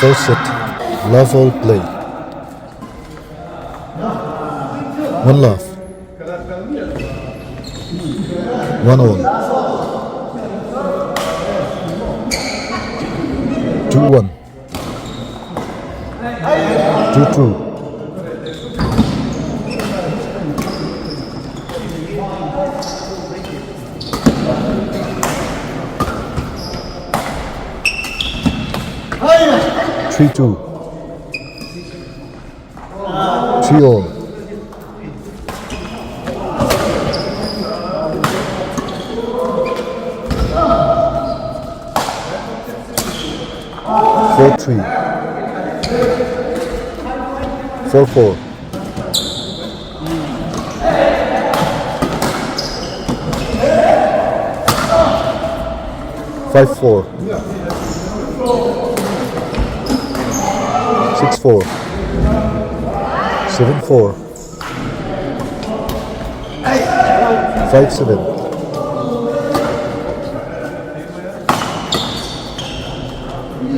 First set, love all play. One love. One all. 2-1. 2-2. 3-2. 3 all. 4-3. 4-4. 5-4. 6-4. 7-4. 5-7.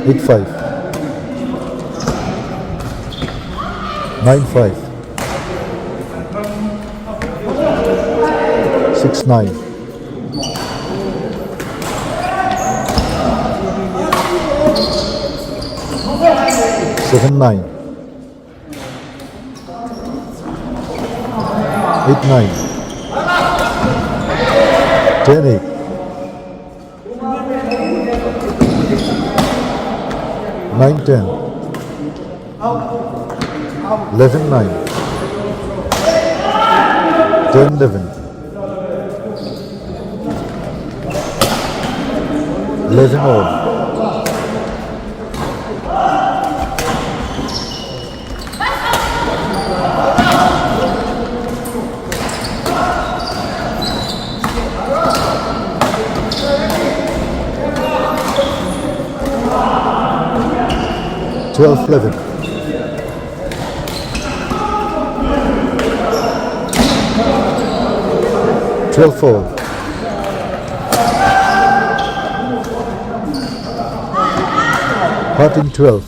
8-5. 9-5. 6-9. 7-9. 8-9. 10-8. 9-10. 11-9. 10-11. 11 all. 12-11. 12-4. 13-12.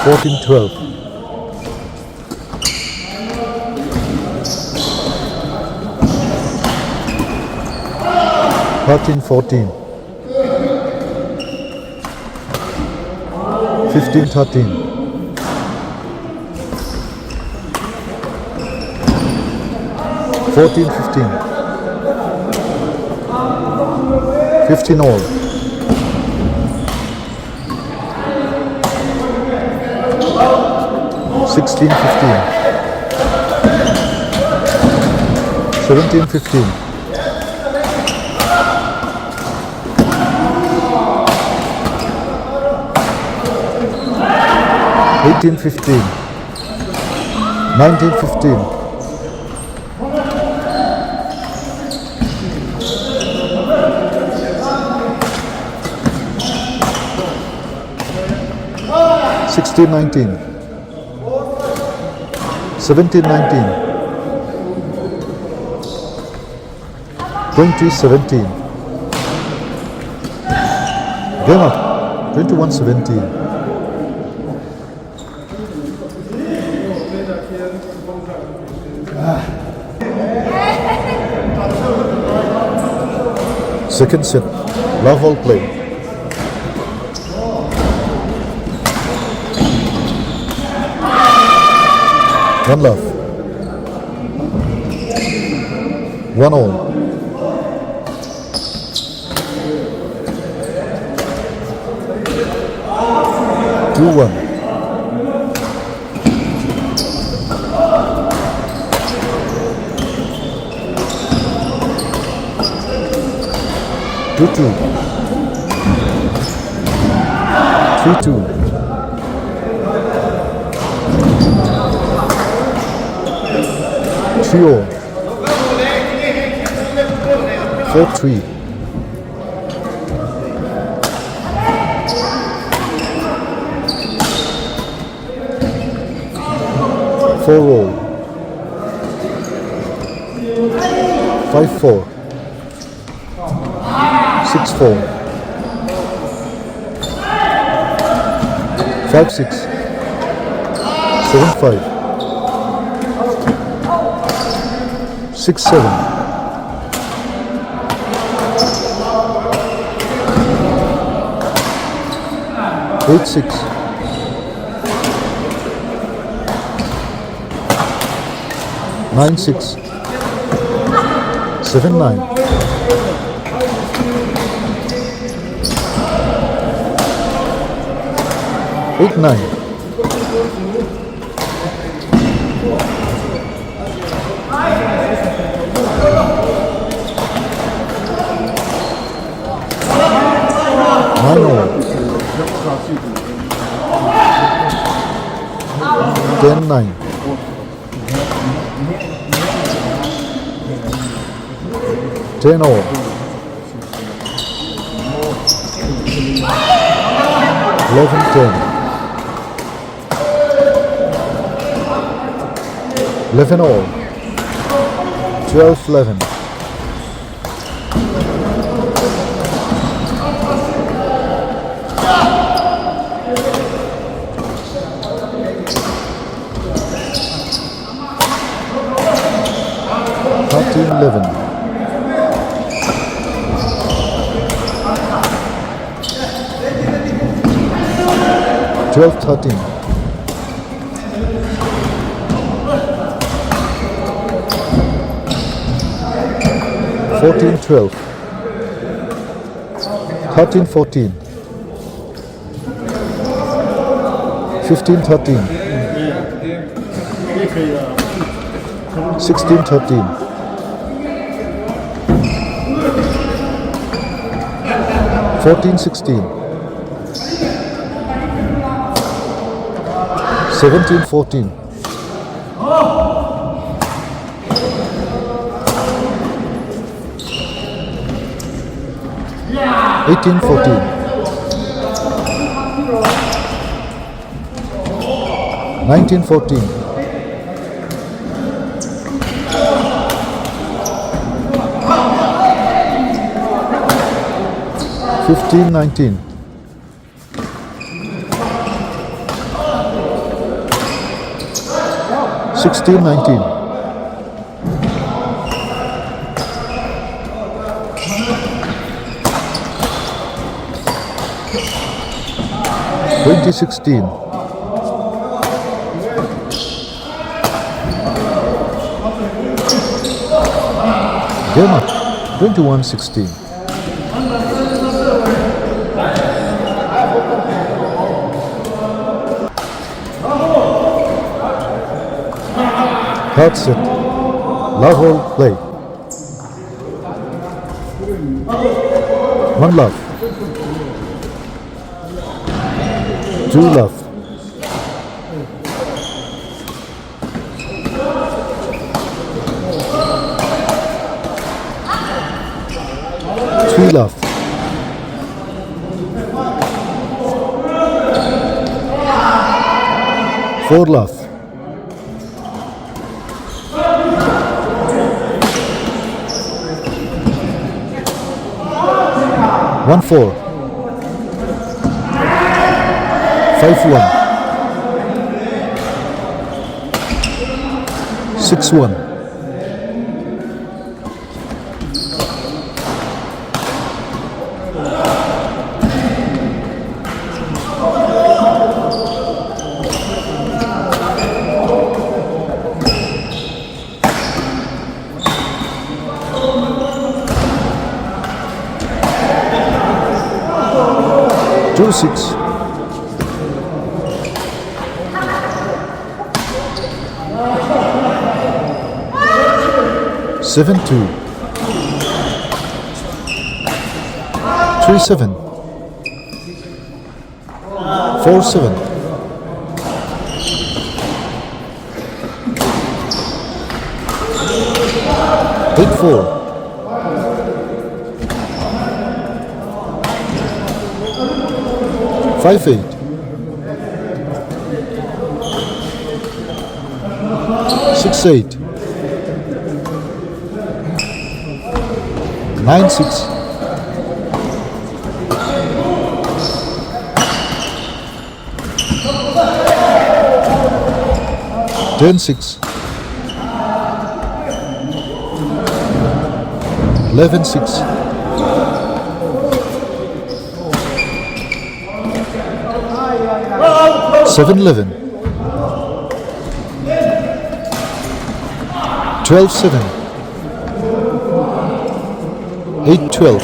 14-12. 13-14. 15-13. 14-15. 15 all. 16-15. 17-15. 18-15. 19-15. 16-19. 17-19. 20-17. Game up. 21-17. Second set, love all play. One love. One all. 2-1. 2-2. 3-2. 3-all. 4-3. 4-all. 5-4. 6-4. 5-6, 7-5, 6-7, 8-6, 9-6, 7-9, 8-9, 9-all, 10-9, 10-all, 11-10, 11-all, 12-11, 13-11, 12-13, 14-12, 13-14, 15-13, 16-13, 14-16, 17-14, 18-14, 19-14, 15-19, 16-19, 20-16, 21-16, 3rd set, love play, 1 love, 2 love, 3 love, 4 love, 1-4, 5-1, 6-1, 2-6, 7-2, 3-7, 4-7, 8-4, 5-8, 6-8, 9-6, 10-6, 10-6. 11-6. 7-11. 12-7. 8-12.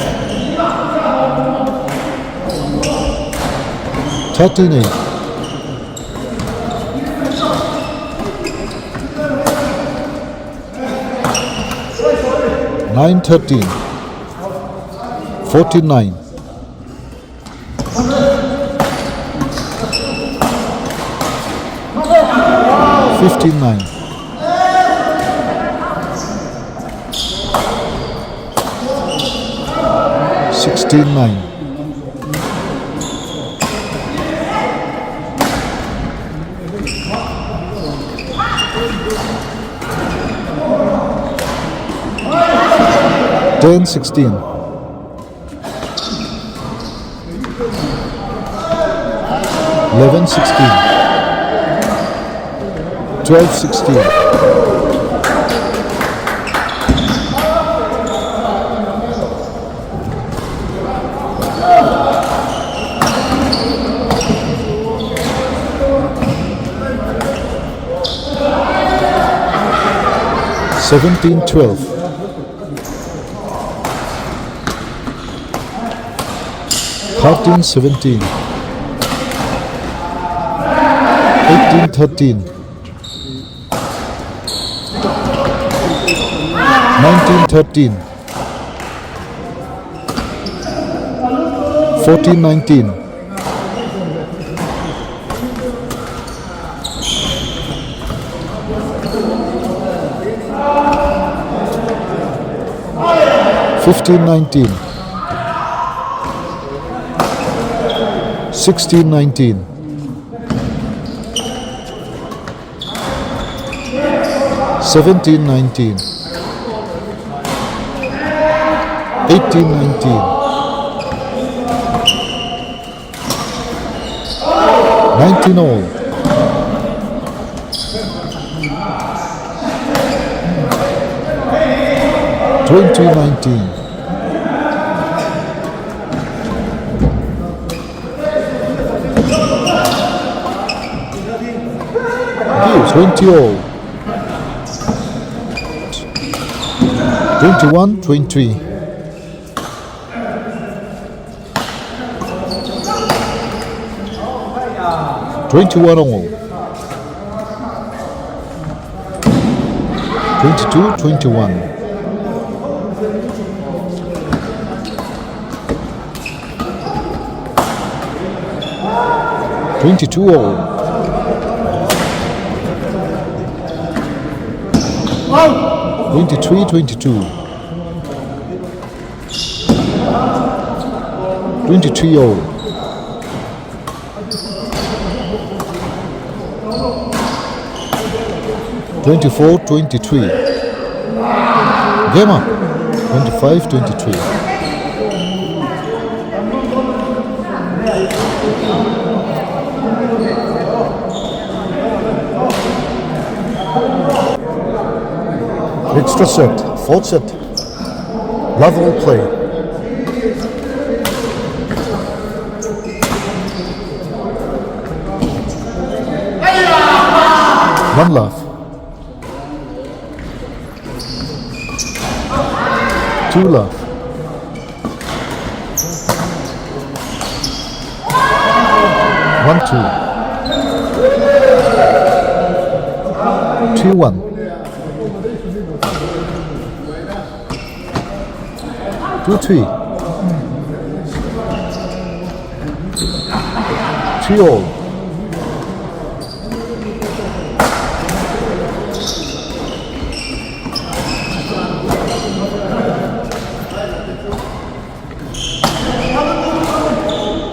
13-8. 9-13. 14-9. 15-9. 16-9. 10-16. 11-16. 12-16. 17-12. 13-17. 18-13. 19-13. 14-19. 15-19. 16-19. 17-19. 18-19. 19-all. 20-19. 20-all. 21-23. 21-all. 22-21. 22-all. 23-22. 23-all. 24-23. Game up. 25-23. Extra set, fourth set. Love all play. One love. Two love. One, two. 2-1. 2-3. 3-all.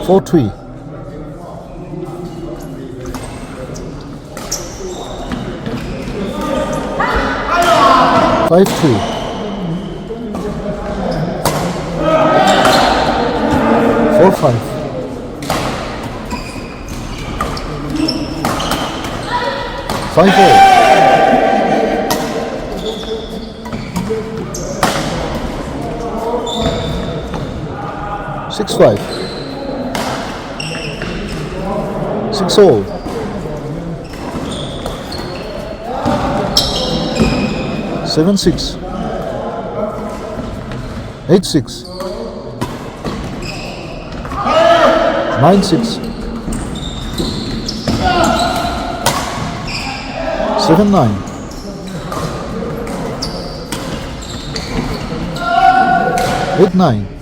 4-3. 5-2. 4-5. 5-all. 6-5. 6-all. 7-6. 8-6. 9-6. 7-9. 8-9.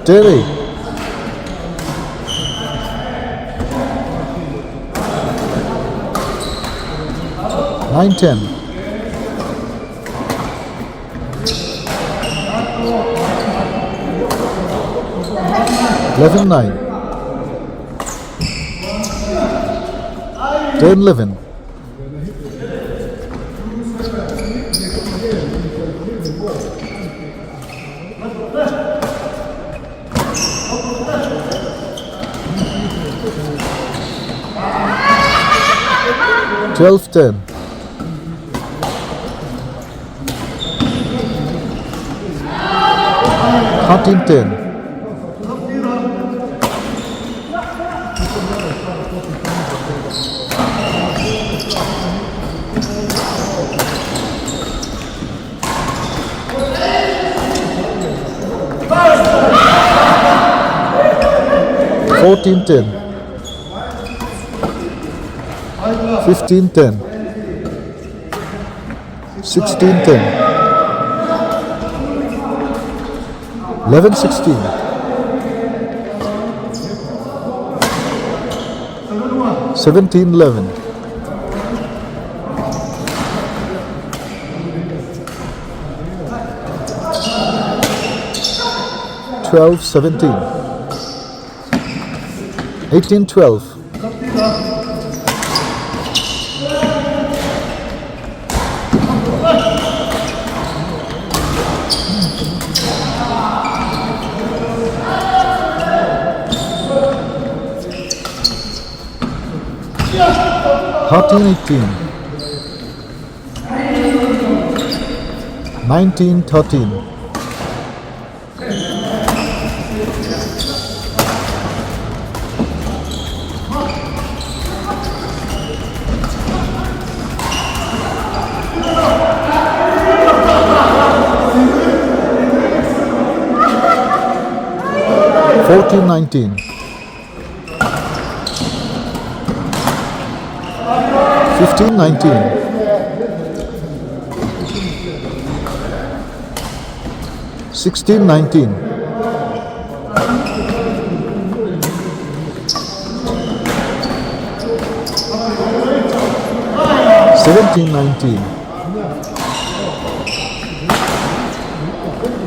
10-8. 9-10. 11-9. 10-11. 12-10. 13-10. 14-10. 15-10. 16-10. 11-16. 17-11. 12-17. 18-12. 13-18. 19-13. 14-19. 15-19. 16-19. 17-19.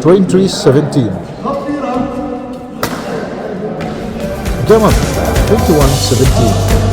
23-17. Come on, 21-17.